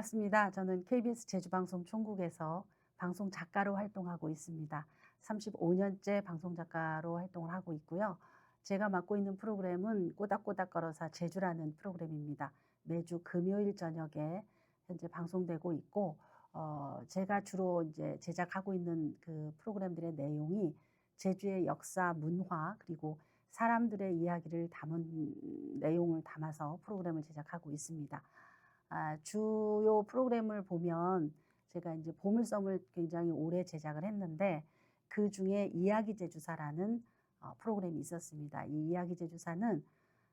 반갑습니다. 저는 KBS 제주방송 총국에서 방송 작가로 활동하고 있습니다. 35년째 방송 작가로 활동을 하고 있고요. 제가 맡고 있는 프로그램은 꼬닥꼬닥 걸어서 제주라는 프로그램입니다. 매주 금요일 저녁에 현재 방송되고 있고, 제가 주로 이제 제작하고 있는 그 프로그램들의 내용이 제주의 역사, 문화, 그리고 사람들의 이야기를 담은 내용을 담아서 프로그램을 제작하고 있습니다. 주요 프로그램을 보면 제가 이제 보물섬을 굉장히 오래 제작을 했는데, 그중에 이야기 제주사라는 프로그램이 있었습니다. 이 이야기 제주사는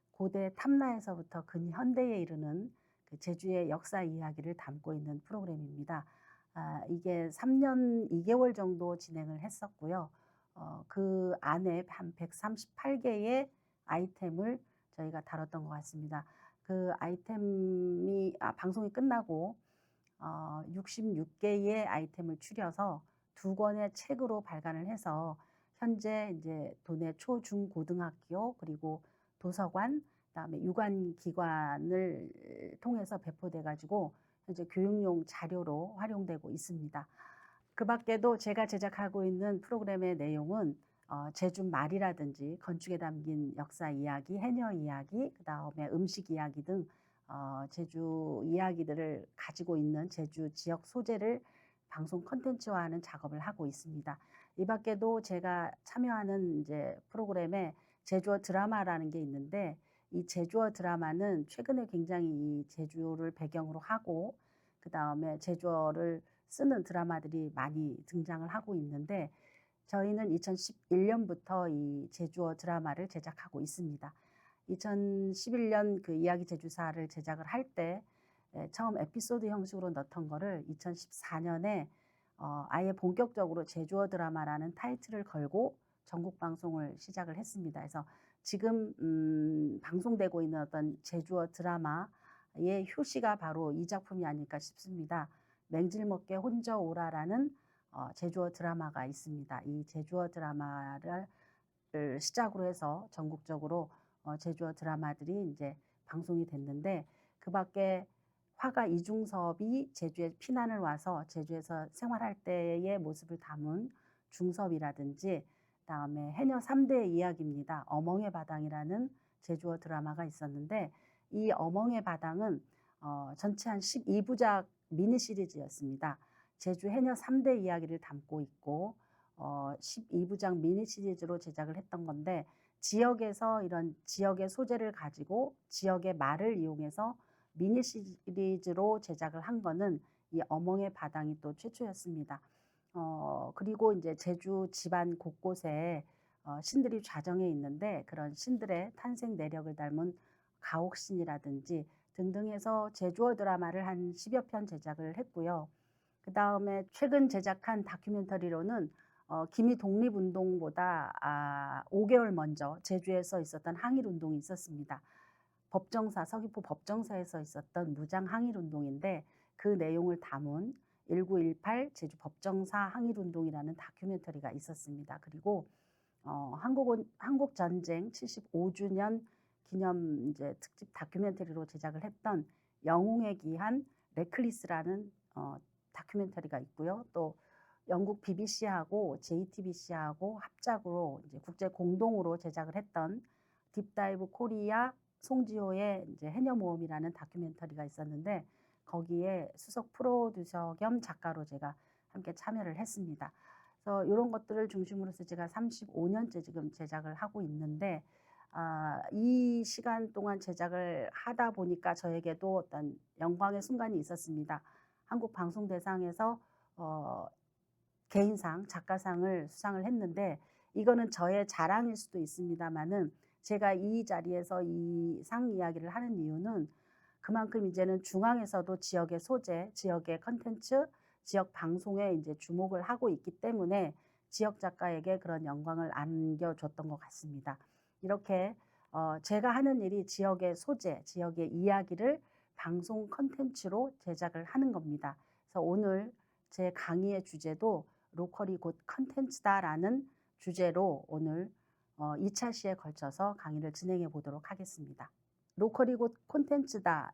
고대 탐라에서부터 근현대에 이르는 그 제주의 역사 이야기를 담고 있는 프로그램입니다. 이게 3년 2개월 정도 진행을 했었고요. 그 안에 한 138개의 아이템을 저희가 다뤘던 것 같습니다. 그 아이템이 방송이 끝나고 66개의 아이템을 추려서 2권의 책으로 발간을 해서 현재 이제 도내 초, 중, 고등학교, 그리고 도서관, 그다음에 유관기관을 통해서 배포돼 가지고 현재 교육용 자료로 활용되고 있습니다. 그 밖에도 제가 제작하고 있는 프로그램의 내용은 제주 말이라든지 건축에 담긴 역사 이야기, 해녀 이야기, 그다음에 음식 이야기 등 제주 이야기들을 가지고 있는 제주 지역 소재를 방송 콘텐츠화하는 작업을 하고 있습니다. 이 밖에도 제가 참여하는 이제 프로그램에 제주어 드라마라는 게 있는데, 이 제주어 드라마는 최근에 굉장히 이 제주를 배경으로 하고 그다음에 제주어를 쓰는 드라마들이 많이 등장을 하고 있는데, 저희는 2011년부터 이 제주어 드라마를 제작하고 있습니다. 2011년 그 이야기 제주사를 제작을 할 때 처음 에피소드 형식으로 넣던 거를 2014년에 아예 본격적으로 제주어 드라마라는 타이틀을 걸고 전국 방송을 시작을 했습니다. 그래서 지금 방송되고 있는 어떤 제주어 드라마의 효시가 바로 이 작품이 아닐까 싶습니다. 맹질먹게 혼저 오라라는 제주어 드라마가 있습니다. 이 제주어 드라마를 시작으로 해서 전국적으로 제주어 드라마들이 이제 방송이 됐는데, 그 밖에 화가 이중섭이 제주에 피난을 와서 제주에서 생활할 때의 모습을 담은 중섭이라든지, 그다음에 해녀 3대 이야기입니다. 어멍의 바당이라는 제주어 드라마가 있었는데, 이 어멍의 바당은 전체 한 12부작 미니 시리즈였습니다. 제주 해녀 3대 이야기를 담고 있고 12부작 미니 시리즈로 제작을 했던 건데, 지역에서 이런 지역의 소재를 가지고 지역의 말을 이용해서 미니 시리즈로 제작을 한 거는 이 어멍의 바당이 또 최초였습니다. 그리고 이제 제주 집안 곳곳에 신들이 좌정해 있는데, 그런 신들의 탄생 내력을 닮은 가옥신이라든지 등등 해서 제주어 드라마를 한 10여 편 제작을 했고요. 그 다음에 최근 제작한 다큐멘터리로는 기미 독립운동보다 5개월 먼저 제주에서 있었던 항일운동이 있었습니다. 법정사, 서귀포 법정사에서 있었던 무장 항일운동인데, 그 내용을 담은 1918 제주 법정사 항일운동이라는 다큐멘터리가 있었습니다. 그리고 한국전쟁 75주년 기념 이제 특집 다큐멘터리로 제작을 했던 영웅의 기한 레클리스라는 다큐멘터리가 있고요. 또 영국 BBC하고 JTBC하고 합작으로 이제 국제 공동으로 제작을 했던 딥다이브 코리아 송지효의 이제 해녀 모험이라는 다큐멘터리가 있었는데, 거기에 수석 프로듀서 겸 작가로 제가 함께 참여를 했습니다. 그래서 이런 것들을 중심으로 해서 제가 35년째 지금 제작을 하고 있는데, 이 시간 동안 제작을 하다 보니까 저에게도 어떤 영광의 순간이 있었습니다. 한국방송대상에서 개인상, 작가상을 수상을 했는데, 이거는 저의 자랑일 수도 있습니다만은, 제가 이 자리에서 이 상 이야기를 하는 이유는 그만큼 이제는 중앙에서도 지역의 소재, 지역의 컨텐츠, 지역 방송에 이제 주목을 하고 있기 때문에 지역 작가에게 그런 영광을 안겨줬던 것 같습니다. 이렇게 제가 하는 일이 지역의 소재, 지역의 이야기를 방송 컨텐츠로 제작을 하는 겁니다. 그래서 오늘 제 강의의 주제도 로컬이 곧 컨텐츠다라는 주제로 오늘 2차 시에 걸쳐서 강의를 진행해 보도록 하겠습니다. 로컬이 곧 콘텐츠다.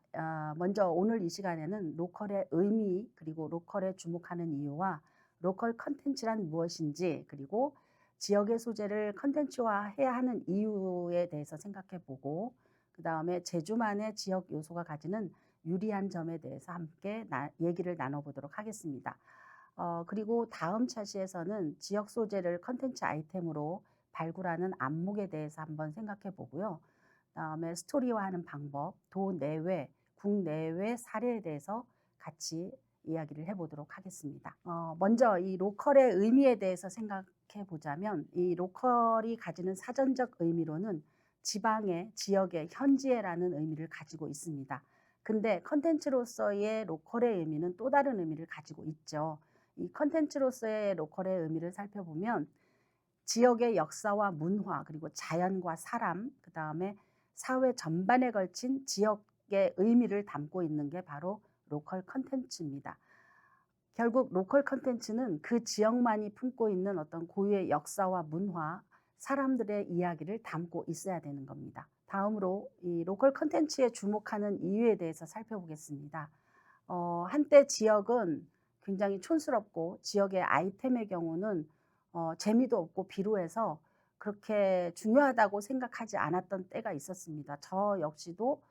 먼저 오늘 이 시간에는 로컬의 의미 그리고 로컬에 주목하는 이유와 로컬 컨텐츠란 무엇인지 그리고 지역의 소재를 컨텐츠화해야 하는 이유에 대해서 생각해 보고 그 다음에 제주만의 지역 요소가 가지는 유리한 점에 대해서 함께 얘기를 나눠보도록 하겠습니다. 그리고 다음 차시에서는 지역 소재를 컨텐츠 아이템으로 발굴하는 안목에 대해서 한번 생각해 보고요. 그다음에 스토리화하는 방법, 도내외, 국내외 사례에 대해서 같이 이야기를 해보도록 하겠습니다. 먼저 이 로컬의 의미에 대해서 생각해 보자면 이 로컬이 가지는 사전적 의미로는 지방의, 지역의, 현지에라는 의미를 가지고 있습니다. 근데 컨텐츠로서의 로컬의 의미는 또 다른 의미를 가지고 있죠. 이 컨텐츠로서의 로컬의 의미를 살펴보면 지역의 역사와 문화 그리고 자연과 사람 그 다음에 사회 전반에 걸친 지역의 의미를 담고 있는 게 바로 로컬 컨텐츠입니다. 결국 로컬 컨텐츠는 그 지역만이 품고 있는 어떤 고유의 역사와 문화, 사람들의 이야기를 담고 있어야 되는 겁니다. 다음으로 이 로컬 컨텐츠에 주목하는 이유에 대해서 살펴보겠습니다. 한때 지역은 굉장히 촌스럽고 지역의 아이템의 경우는 재미도 없고 비루해서 그렇게 중요하다고 생각하지 않았던 때가 있었습니다. 저 역시도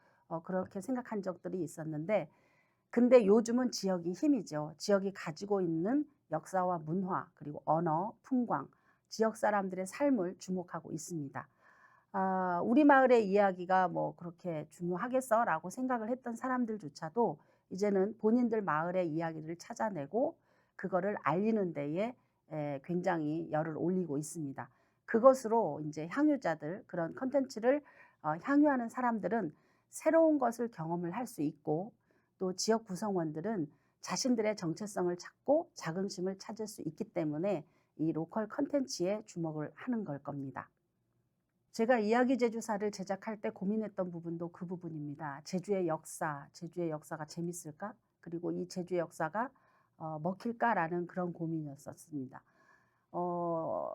그렇게 생각한 적들이 있었는데 근데 요즘은 지역이 힘이죠. 지역이 가지고 있는 역사와 문화 그리고 언어, 풍광, 지역 사람들의 삶을 주목하고 있습니다. 우리 마을의 이야기가 뭐 그렇게 중요하겠어라고 생각을 했던 사람들조차도 이제는 본인들 마을의 이야기를 찾아내고 그거를 알리는 데에 굉장히 열을 올리고 있습니다. 그것으로 이제 향유자들 그런 컨텐츠를 향유하는 사람들은 새로운 것을 경험을 할 수 있고 또 지역 구성원들은 자신들의 정체성을 찾고 자긍심을 찾을 수 있기 때문에 이 로컬 컨텐츠에 주목을 하는 걸 겁니다. 제가 이야기 제주사를 제작할 때 고민했던 부분도 그 부분입니다. 제주의 역사가 재밌을까? 그리고 이 제주의 역사가 먹힐까라는 그런 고민이었습니다.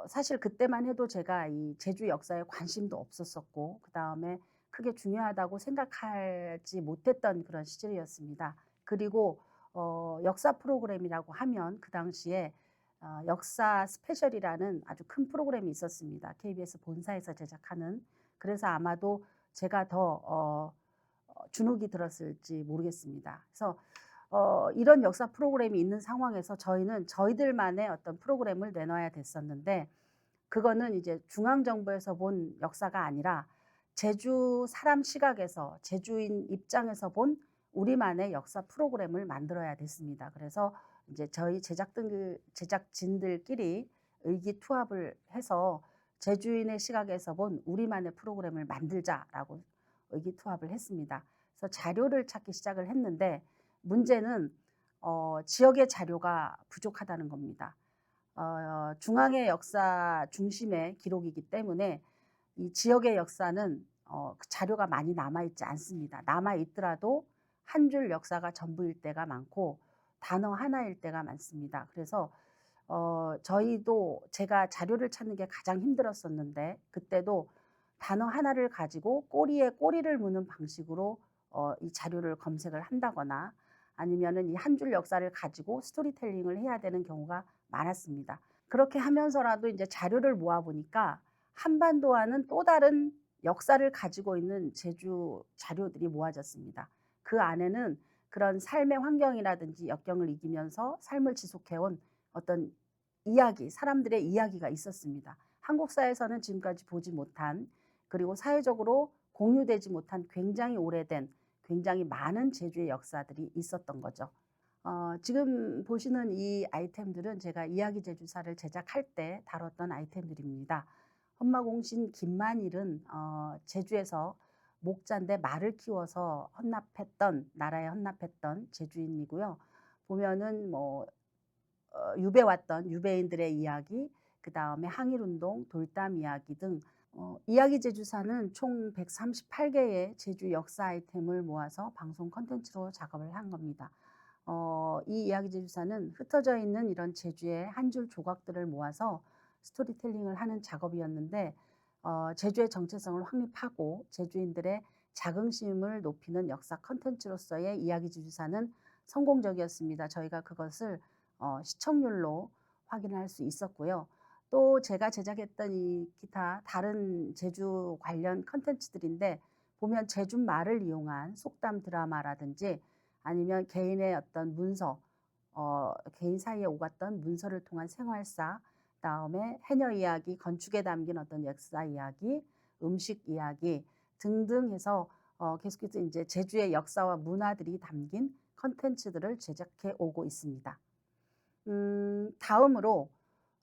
사실 그때만 해도 제가 이 제주 역사에 관심도 없었었고 그 다음에 크게 중요하다고 생각하지 못했던 그런 시절이었습니다. 그리고 역사 프로그램이라고 하면 그 당시에 역사 스페셜이라는 아주 큰 프로그램이 있었습니다. KBS 본사에서 제작하는. 그래서 아마도 제가 더 주눅이 들었을지 모르겠습니다. 그래서 이런 역사 프로그램이 있는 상황에서 저희는 저희들만의 어떤 프로그램을 내놔야 됐었는데 그거는 이제 중앙정부에서 본 역사가 아니라 제주 사람 시각에서 제주인 입장에서 본 우리만의 역사 프로그램을 만들어야 됐습니다. 그래서 이제 저희 제작진들끼리 의기투합을 해서 제주인의 시각에서 본 우리만의 프로그램을 만들자라고 의기투합을 했습니다. 그래서 자료를 찾기 시작을 했는데 문제는 지역의 자료가 부족하다는 겁니다. 중앙의 역사 중심의 기록이기 때문에 이 지역의 역사는 자료가 많이 남아있지 않습니다. 남아있더라도 한 줄 역사가 전부일 때가 많고 단어 하나일 때가 많습니다. 그래서 저희도 제가 자료를 찾는 게 가장 힘들었었는데 그때도 단어 하나를 가지고 꼬리에 꼬리를 무는 방식으로 이 자료를 검색을 한다거나 아니면은 이 한 줄 역사를 가지고 스토리텔링을 해야 되는 경우가 많았습니다. 그렇게 하면서라도 이제 자료를 모아 보니까 한반도와는 또 다른 역사를 가지고 있는 제주 자료들이 모아졌습니다. 그 안에는 그런 삶의 환경이라든지 역경을 이기면서 삶을 지속해온 어떤 이야기, 사람들의 이야기가 있었습니다. 한국사에서는 지금까지 보지 못한 그리고 사회적으로 공유되지 못한 굉장히 오래된 굉장히 많은 제주의 역사들이 있었던 거죠. 지금 보시는 이 아이템들은 제가 이야기 제주사를 제작할 때 다뤘던 아이템들입니다. 험마공신 김만일은 제주에서 목자인데 말을 키워서 헌납했던 나라에 헌납했던 제주인이고요. 보면은 뭐 유배 왔던 유배인들의 이야기, 그다음에 항일운동, 돌담 이야기 등 이야기 제주사는 총 138개의 제주 역사 아이템을 모아서 방송 콘텐츠로 작업을 한 겁니다. 이 이야기 제주사는 흩어져 있는 이런 제주의 한 줄 조각들을 모아서 스토리텔링을 하는 작업이었는데 제주의 정체성을 확립하고 제주인들의 자긍심을 높이는 역사 콘텐츠로서의 이야기 제주사는 성공적이었습니다. 저희가 그것을 시청률로 확인할 수 있었고요. 또 제가 제작했던 이 기타 다른 제주 관련 콘텐츠들인데 보면 제주말을 이용한 속담 드라마라든지 아니면 개인의 어떤 문서, 개인 사이에 오갔던 문서를 통한 생활사, 그다음에 해녀 이야기, 건축에 담긴 어떤 역사 이야기, 음식 이야기 등등 해서 계속해서 이제 제주의 역사와 문화들이 담긴 콘텐츠들을 제작해 오고 있습니다. 다음으로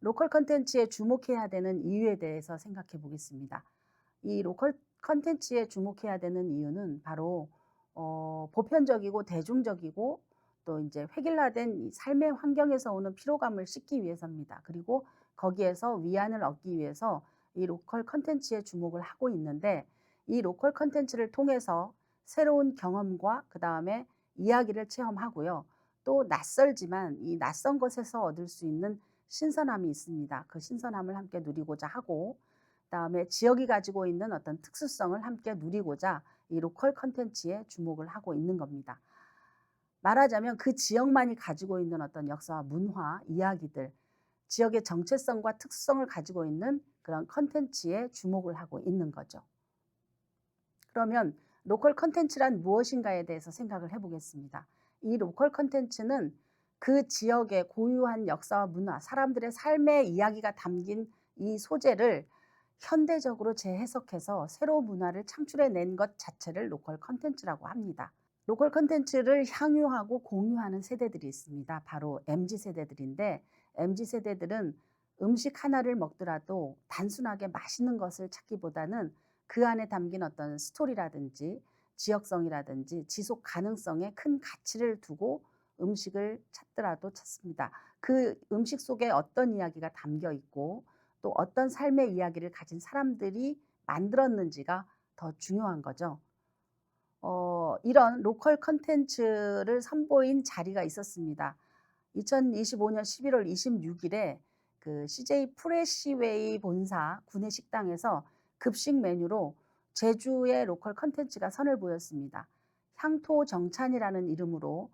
로컬 콘텐츠에 주목해야 되는 이유에 대해서 생각해 보겠습니다. 이 로컬 콘텐츠에 주목해야 되는 이유는 바로 보편적이고 대중적이고 또 이제 획일화된 이 삶의 환경에서 오는 피로감을 씻기 위해서입니다. 그리고 거기에서 위안을 얻기 위해서 이 로컬 콘텐츠에 주목을 하고 있는데 이 로컬 콘텐츠를 통해서 새로운 경험과 그다음에 이야기를 체험하고요. 또 낯설지만 이 낯선 곳에서 얻을 수 있는 신선함이 있습니다. 그 신선함을 함께 누리고자 하고 그다음에 지역이 가지고 있는 어떤 특수성을 함께 누리고자 이 로컬 콘텐츠에 주목을 하고 있는 겁니다. 말하자면 그 지역만이 가지고 있는 어떤 역사와 문화, 이야기들, 지역의 정체성과 특수성을 가지고 있는 그런 콘텐츠에 주목을 하고 있는 거죠. 그러면 로컬 콘텐츠란 무엇인가에 대해서 생각을 해보겠습니다. 이 로컬 콘텐츠는 그 지역의 고유한 역사와 문화, 사람들의 삶의 이야기가 담긴 이 소재를 현대적으로 재해석해서 새로운 문화를 창출해낸 것 자체를 로컬 콘텐츠라고 합니다. 로컬 콘텐츠를 향유하고 공유하는 세대들이 있습니다. 바로 MZ세대들인데 MZ세대들은 음식 하나를 먹더라도 단순하게 맛있는 것을 찾기보다는 그 안에 담긴 어떤 스토리라든지 지역성이라든지 지속 가능성에 큰 가치를 두고 음식을 찾더라도 찾습니다. 그 음식 속에 어떤 이야기가 담겨 있고 또 어떤 삶의 이야기를 가진 사람들이 만들었는지가 더 중요한 거죠. 이런 로컬 콘텐츠를 선보인 자리가 있었습니다. 2025년 11월 26일에 그 CJ 프레시웨이 본사 구내식당에서 급식 메뉴로 제주의 로컬 콘텐츠가 선을 보였습니다. 향토 정찬이라는 이름으로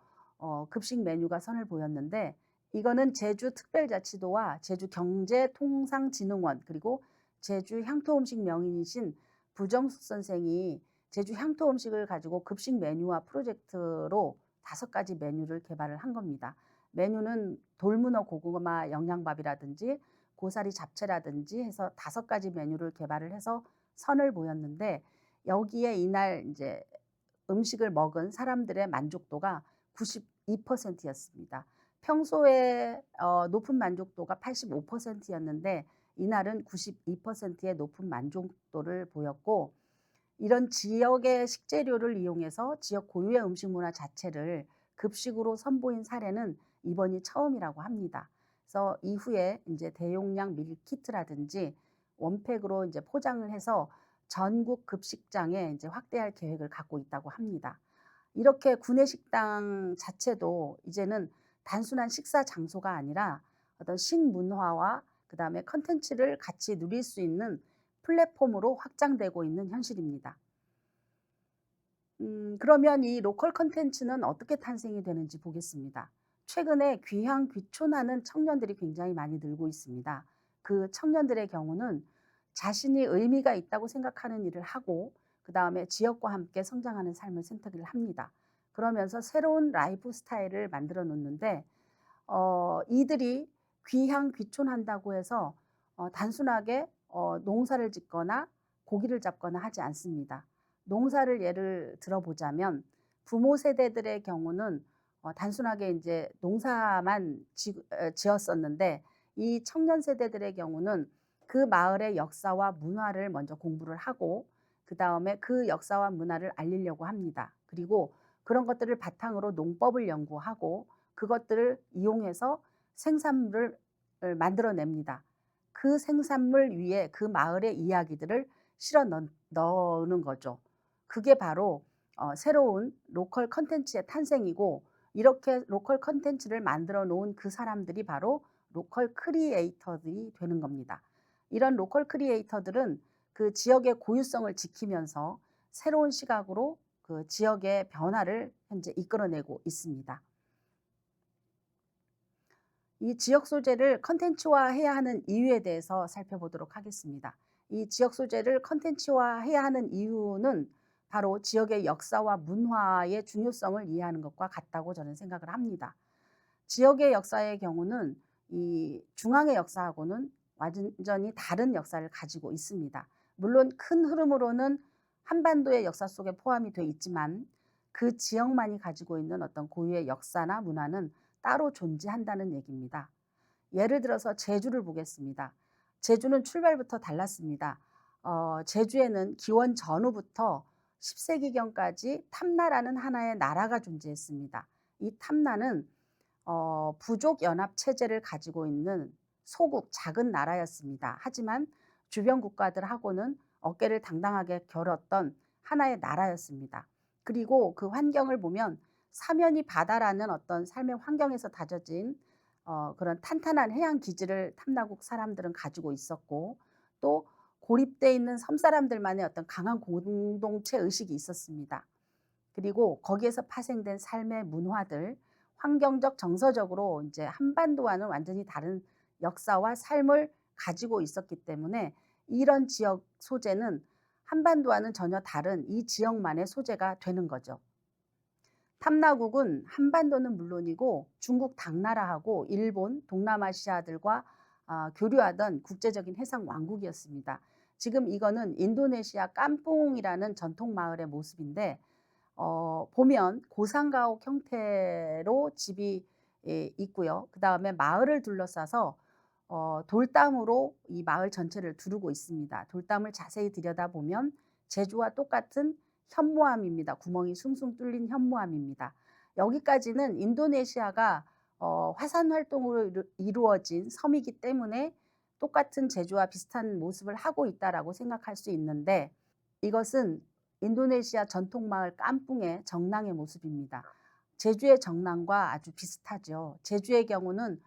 급식 메뉴가 선을 보였는데 이거는 제주특별자치도와 제주경제통상진흥원 그리고 제주 향토음식 명인이신 부정숙 선생이 제주 향토 음식을 가지고 급식 메뉴와 프로젝트로 5가지 메뉴를 개발을 한 겁니다. 메뉴는 돌문어 고구마 영양밥이라든지 고사리 잡채라든지 해서 5가지 메뉴를 개발을 해서 선을 보였는데 여기에 이날 이제 음식을 먹은 사람들의 만족도가 92%였습니다. 평소에 높은 만족도가 85%였는데 이날은 92%의 높은 만족도를 보였고 이런 지역의 식재료를 이용해서 지역 고유의 음식 문화 자체를 급식으로 선보인 사례는 이번이 처음이라고 합니다. 그래서 이후에 이제 대용량 밀키트라든지 원팩으로 이제 포장을 해서 전국 급식장에 이제 확대할 계획을 갖고 있다고 합니다. 이렇게 구내식당 자체도 이제는 단순한 식사 장소가 아니라 어떤 식문화와 그다음에 컨텐츠를 같이 누릴 수 있는 플랫폼으로 확장되고 있는 현실입니다. 그러면 이 로컬 컨텐츠는 어떻게 탄생이 되는지 보겠습니다. 최근에 귀향 귀촌하는 청년들이 굉장히 많이 늘고 있습니다. 그 청년들의 경우는 자신이 의미가 있다고 생각하는 일을 하고 그다음에 지역과 함께 성장하는 삶을 선택을 합니다. 그러면서 새로운 라이프 스타일을 만들어 놓는데 이들이 귀향 귀촌한다고 해서 단순하게 농사를 짓거나 고기를 잡거나 하지 않습니다. 농사를 예를 들어보자면 부모 세대들의 경우는 단순하게 이제 농사만 지었었는데 이 청년 세대들의 경우는 그 마을의 역사와 문화를 먼저 공부를 하고 그다음에 그 역사와 문화를 알리려고 합니다. 그리고 그런 것들을 바탕으로 농법을 연구하고 그것들을 이용해서 생산물을 만들어냅니다. 그 생산물 위에 그 마을의 이야기들을 실어 넣는 거죠. 그게 바로 새로운 로컬 컨텐츠의 탄생이고, 이렇게 로컬 컨텐츠를 만들어 놓은 그 사람들이 바로 로컬 크리에이터들이 되는 겁니다. 이런 로컬 크리에이터들은 그 지역의 고유성을 지키면서 새로운 시각으로 그 지역의 변화를 현재 이끌어내고 있습니다. 이 지역 소재를 컨텐츠화해야 하는 이유에 대해서 살펴보도록 하겠습니다. 이 지역 소재를 컨텐츠화해야 하는 이유는 바로 지역의 역사와 문화의 중요성을 이해하는 것과 같다고 저는 생각을 합니다. 지역의 역사의 경우는 이 중앙의 역사하고는 완전히 다른 역사를 가지고 있습니다. 물론 큰 흐름으로는 한반도의 역사 속에 포함이 돼 있지만 그 지역만이 가지고 있는 어떤 고유의 역사나 문화는 따로 존재한다는 얘기입니다. 예를 들어서 제주를 보겠습니다. 제주는 출발부터 달랐습니다. 제주에는 기원 전후부터 10세기경까지 탐나라는 하나의 나라가 존재했습니다. 이 탐나는 부족 연합 체제를 가지고 있는 소국 작은 나라였습니다. 하지만 주변 국가들하고는 어깨를 당당하게 겨뤘던 하나의 나라였습니다. 그리고 그 환경을 보면 사면이 바다라는 어떤 삶의 환경에서 다져진 그런 탄탄한 해양 기지를 탐나국 사람들은 가지고 있었고, 또 고립돼 있는 섬 사람들만의 어떤 강한 공동체 의식이 있었습니다. 그리고 거기에서 파생된 삶의 문화들, 환경적, 정서적으로 이제 한반도와는 완전히 다른 역사와 삶을 가지고 있었기 때문에 이런 지역 소재는 한반도와는 전혀 다른 이 지역만의 소재가 되는 거죠. 탐나국은 한반도는 물론이고 중국 당나라하고 일본, 동남아시아들과 교류하던 국제적인 해상 왕국이었습니다. 지금 이거는 인도네시아 깜뿡이라는 전통 마을의 모습인데, 보면 고상가옥 형태로 집이 있고요. 그다음에 마을을 둘러싸서 돌담으로 이 마을 전체를 두르고 있습니다. 돌담을 자세히 들여다보면 제주와 똑같은 현무암입니다. 구멍이 숭숭 뚫린 현무암입니다. 여기까지는 인도네시아가 화산 활동으로 이루어진 섬이기 때문에 똑같은 제주와 비슷한 모습을 하고 있다라고 생각할 수 있는데, 이것은 인도네시아 전통마을 깜뿡의 정랑의 모습입니다. 제주의 정랑과 아주 비슷하죠. 제주의 경우는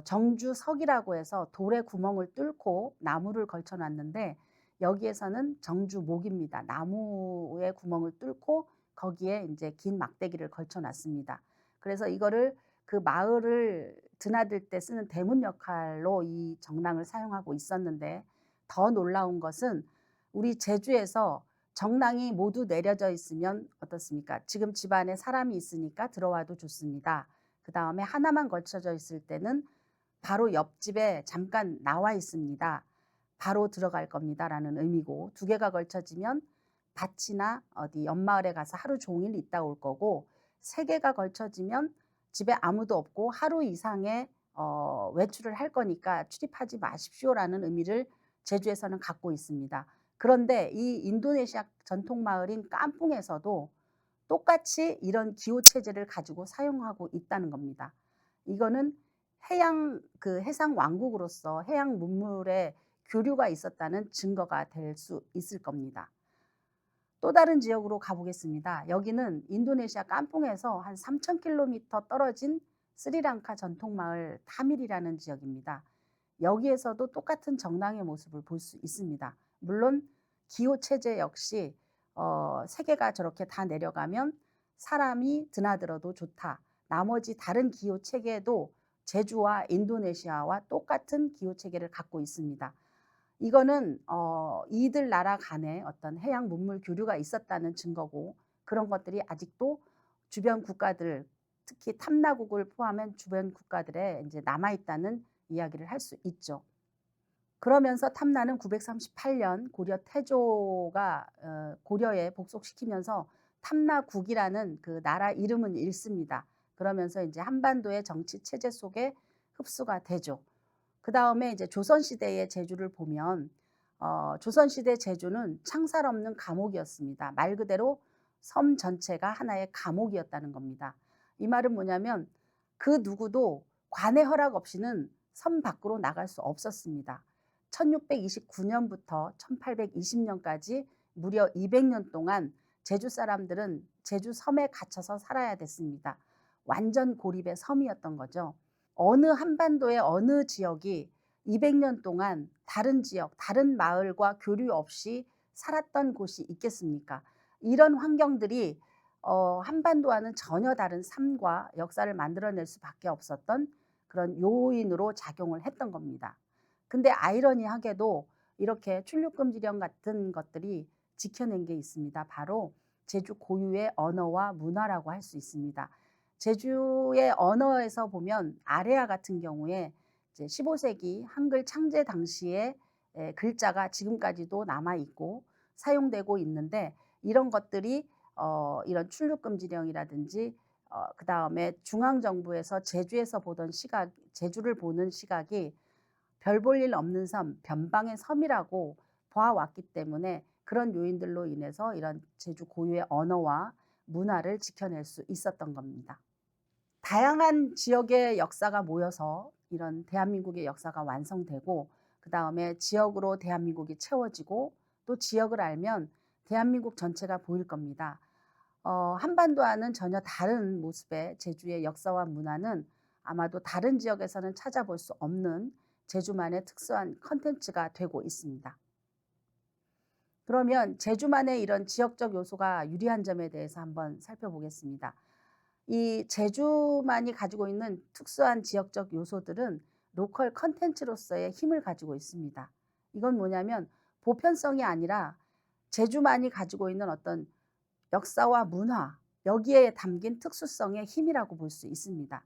정주석이라고 해서 돌에 구멍을 뚫고 나무를 걸쳐놨는데, 여기에서는 정주목입니다. 나무에 구멍을 뚫고 거기에 이제 긴 막대기를 걸쳐놨습니다. 그래서 이거를 그 마을을 드나들 때 쓰는 대문 역할로 이 정랑을 사용하고 있었는데, 더 놀라운 것은 우리 제주에서 정랑이 모두 내려져 있으면 어떻습니까? 지금 집안에 사람이 있으니까 들어와도 좋습니다. 그 다음에 하나만 걸쳐져 있을 때는 바로 옆집에 잠깐 나와 있습니다. 바로 들어갈 겁니다라는 의미고, 두 개가 걸쳐지면 밭이나 어디 옆마을에 가서 하루 종일 있다 올 거고, 세 개가 걸쳐지면 집에 아무도 없고 하루 이상의 외출을 할 거니까 출입하지 마십시오라는 의미를 제주에서는 갖고 있습니다. 그런데 이 인도네시아 전통 마을인 깜뿡에서도 똑같이 이런 기호 체제를 가지고 사용하고 있다는 겁니다. 이거는 해상 왕국으로서 해양 문물의 교류가 있었다는 증거가 될 수 있을 겁니다. 또 다른 지역으로 가보겠습니다. 여기는 인도네시아 깜뿡에서 한 3,000km 떨어진 스리랑카 전통마을 타밀이라는 지역입니다. 여기에서도 똑같은 정랑의 모습을 볼 수 있습니다. 물론 기호 체제 역시 세계가 저렇게 다 내려가면 사람이 드나들어도 좋다. 나머지 다른 기호 체계도 제주와 인도네시아와 똑같은 기호 체계를 갖고 있습니다. 이거는 이들 나라 간에 어떤 해양 문물 교류가 있었다는 증거고, 그런 것들이 아직도 주변 국가들, 특히 탐나국을 포함한 주변 국가들에 이제 남아 있다는 이야기를 할 수 있죠. 그러면서 탐나는 938년 고려 태조가 고려에 복속시키면서 탐나국이라는 그 나라 이름은 잃습니다. 그러면서 이제 한반도의 정치 체제 속에 흡수가 되죠. 그 다음에 이제 조선시대의 제주를 보면 조선시대 제주는 창살 없는 감옥이었습니다. 말 그대로 섬 전체가 하나의 감옥이었다는 겁니다. 이 말은 뭐냐면 그 누구도 관의 허락 없이는 섬 밖으로 나갈 수 없었습니다. 1629년부터 1820년까지 무려 200년 동안 제주 사람들은 제주 섬에 갇혀서 살아야 됐습니다. 완전 고립의 섬이었던 거죠. 어느 한반도의 어느 지역이 200년 동안 다른 지역, 다른 마을과 교류 없이 살았던 곳이 있겠습니까? 이런 환경들이 한반도와는 전혀 다른 삶과 역사를 만들어낼 수밖에 없었던 그런 요인으로 작용을 했던 겁니다. 근데 아이러니하게도 이렇게 출入금지령 같은 것들이 지켜낸 게 있습니다. 바로 제주 고유의 언어와 문화라고 할 수 있습니다. 제주의 언어에서 보면 아레아 같은 경우에 이제 15세기 한글 창제 당시에 글자가 지금까지도 남아 있고 사용되고 있는데 이런 것들이 이런 출入금지령이라든지 그다음에 중앙정부에서 제주에서 보던 시각, 제주를 보는 시각이 별 볼 일 없는 섬, 변방의 섬이라고 보아왔기 때문에 그런 요인들로 인해서 이런 제주 고유의 언어와 문화를 지켜낼 수 있었던 겁니다. 다양한 지역의 역사가 모여서 이런 대한민국의 역사가 완성되고 그다음에 지역으로 대한민국이 채워지고 또 지역을 알면 대한민국 전체가 보일 겁니다. 한반도와는 전혀 다른 모습의 제주의 역사와 문화는 아마도 다른 지역에서는 찾아볼 수 없는 제주만의 특수한 컨텐츠가 되고 있습니다. 그러면 제주만의 이런 지역적 요소가 유리한 점에 대해서 한번 살펴보겠습니다. 이 제주만이 가지고 있는 특수한 지역적 요소들은 로컬 컨텐츠로서의 힘을 가지고 있습니다. 이건 뭐냐면 보편성이 아니라 제주만이 가지고 있는 어떤 역사와 문화, 여기에 담긴 특수성의 힘이라고 볼 수 있습니다.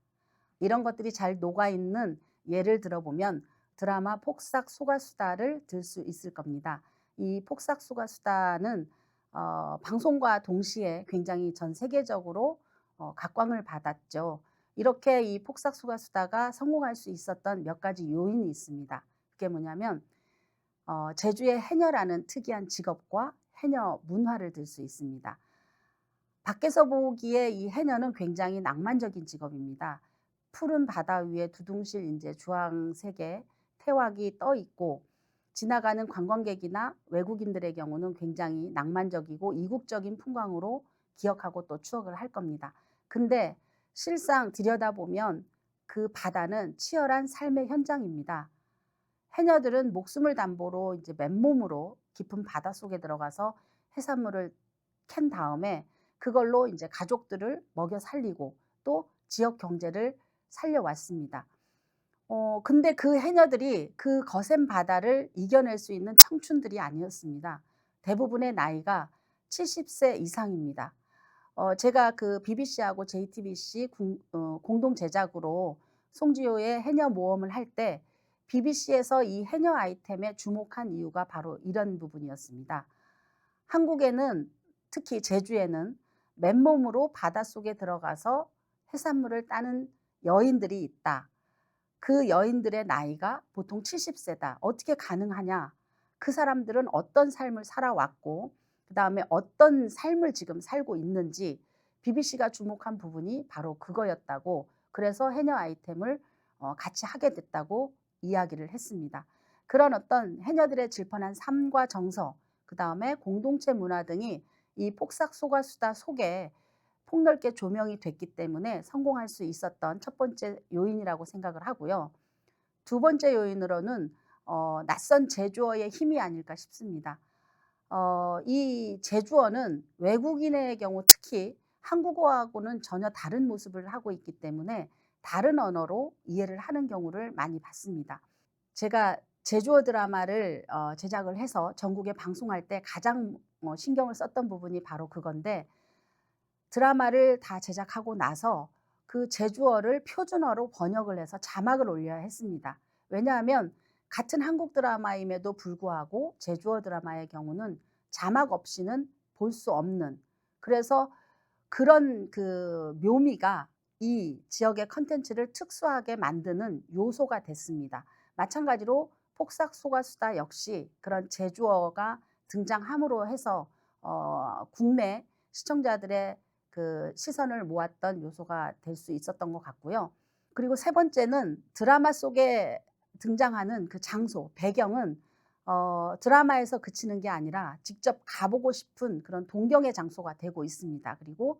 이런 것들이 잘 녹아있는 예를 들어보면 드라마 폭삭 소가수다를 들 수 있을 겁니다. 이 폭삭 소가수다는 방송과 동시에 굉장히 전 세계적으로 각광을 받았죠. 이렇게 이 폭삭 소가수다가 성공할 수 있었던 몇 가지 요인이 있습니다. 그게 뭐냐면 제주의 해녀라는 특이한 직업과 해녀 문화를 들 수 있습니다. 밖에서 보기에 이 해녀는 굉장히 낭만적인 직업입니다. 푸른 바다 위에 두둥실 이제 주황색의 태왁이 떠 있고 지나가는 관광객이나 외국인들의 경우는 굉장히 낭만적이고 이국적인 풍광으로 기억하고 또 추억을 할 겁니다. 근데 실상 들여다보면 그 바다는 치열한 삶의 현장입니다. 해녀들은 목숨을 담보로 이제 맨몸으로 깊은 바다 속에 들어가서 해산물을 캔 다음에 그걸로 이제 가족들을 먹여 살리고 또 지역 경제를 살려왔습니다. 근데 그 해녀들이 그 거센 바다를 이겨낼 수 있는 청춘들이 아니었습니다. 대부분의 나이가 70세 이상입니다. 제가 그 BBC하고 JTBC 공동 제작으로 송지효의 해녀 모험을 할 때 BBC에서 이 해녀 아이템에 주목한 이유가 바로 이런 부분이었습니다. 한국에는 특히 제주에는 맨몸으로 바닷속에 들어가서 해산물을 따는 여인들이 있다. 그 여인들의 나이가 보통 70세다. 어떻게 가능하냐? 그 사람들은 어떤 삶을 살아왔고 그다음에 어떤 삶을 지금 살고 있는지 BBC가 주목한 부분이 바로 그거였다고 그래서 해녀 아이템을 같이 하게 됐다고 이야기를 했습니다. 그런 어떤 해녀들의 질펀한 삶과 정서 그다음에 공동체 문화 등이 이 폭삭 소가수다 속에 폭넓게 조명이 됐기 때문에 성공할 수 있었던 첫 번째 요인이라고 생각을 하고요. 두 번째 요인으로는 낯선 제주어의 힘이 아닐까 싶습니다. 이 제주어는 외국인의 경우 특히 한국어하고는 전혀 다른 모습을 하고 있기 때문에 다른 언어로 이해를 하는 경우를 많이 봤습니다. 제가 제주어 드라마를 제작을 해서 전국에 방송할 때 가장 신경을 썼던 부분이 바로 그건데 드라마를 다 제작하고 나서 그 제주어를 표준어로 번역을 해서 자막을 올려야 했습니다. 왜냐하면 같은 한국 드라마임에도 불구하고 제주어 드라마의 경우는 자막 없이는 볼 수 없는 그래서 그런 그 묘미가 이 지역의 컨텐츠를 특수하게 만드는 요소가 됐습니다. 마찬가지로 폭삭 소가수다 역시 그런 제주어가 등장함으로 해서 국내 시청자들의 그 시선을 모았던 요소가 될 수 있었던 것 같고요. 그리고 세 번째는 드라마 속에 등장하는 그 장소, 배경은 드라마에서 그치는 게 아니라 직접 가 보고 싶은 그런 동경의 장소가 되고 있습니다. 그리고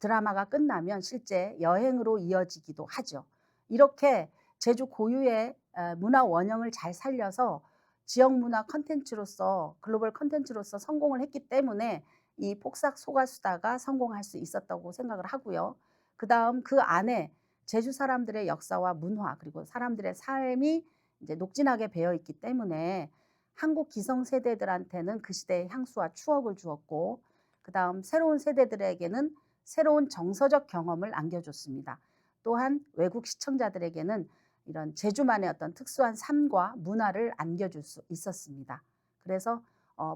드라마가 끝나면 실제 여행으로 이어지기도 하죠. 이렇게 제주 고유의 문화 원형을 잘 살려서 지역 문화 콘텐츠로서 글로벌 콘텐츠로서 성공을 했기 때문에 이 폭삭 소가수다가 성공할 수 있었다고 생각을 하고요. 그다음 그 안에 제주 사람들의 역사와 문화 그리고 사람들의 삶이 이제 녹진하게 배어 있기 때문에 한국 기성 세대들한테는 그 시대의 향수와 추억을 주었고 그다음 새로운 세대들에게는 새로운 정서적 경험을 안겨줬습니다. 또한 외국 시청자들에게는 이런 제주만의 어떤 특수한 삶과 문화를 안겨줄 수 있었습니다. 그래서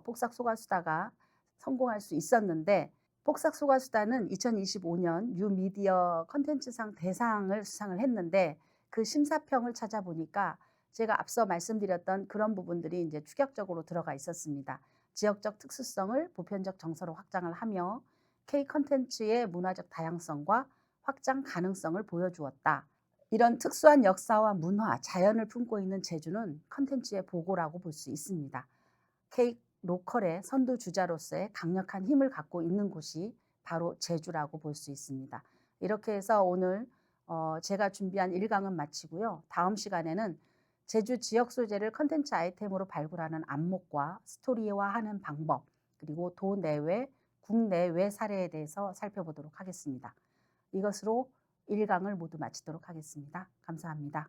폭삭 소가수다가 성공할 수 있었는데 폭삭 소가수다는 2025년 뉴미디어 콘텐츠상 대상을 수상을 했는데 그 심사평을 찾아보니까 제가 앞서 말씀드렸던 그런 부분들이 이제 추격적으로 들어가 있었습니다. 지역적 특수성을 보편적 정서로 확장을 하며 K 콘텐츠의 문화적 다양성과 확장 가능성을 보여주었다. 이런 특수한 역사와 문화, 자연을 품고 있는 제주는 콘텐츠의 보고라고 볼 수 있습니다. K 로컬의 선두주자로서의 강력한 힘을 갖고 있는 곳이 바로 제주라고 볼 수 있습니다. 이렇게 해서 오늘 제가 준비한 1강은 마치고요. 다음 시간에는 제주 지역 소재를 콘텐츠 아이템으로 발굴하는 안목과 스토리화하는 방법, 그리고 도내외, 국내외 사례에 대해서 살펴보도록 하겠습니다. 이것으로 1강을 모두 마치도록 하겠습니다. 감사합니다.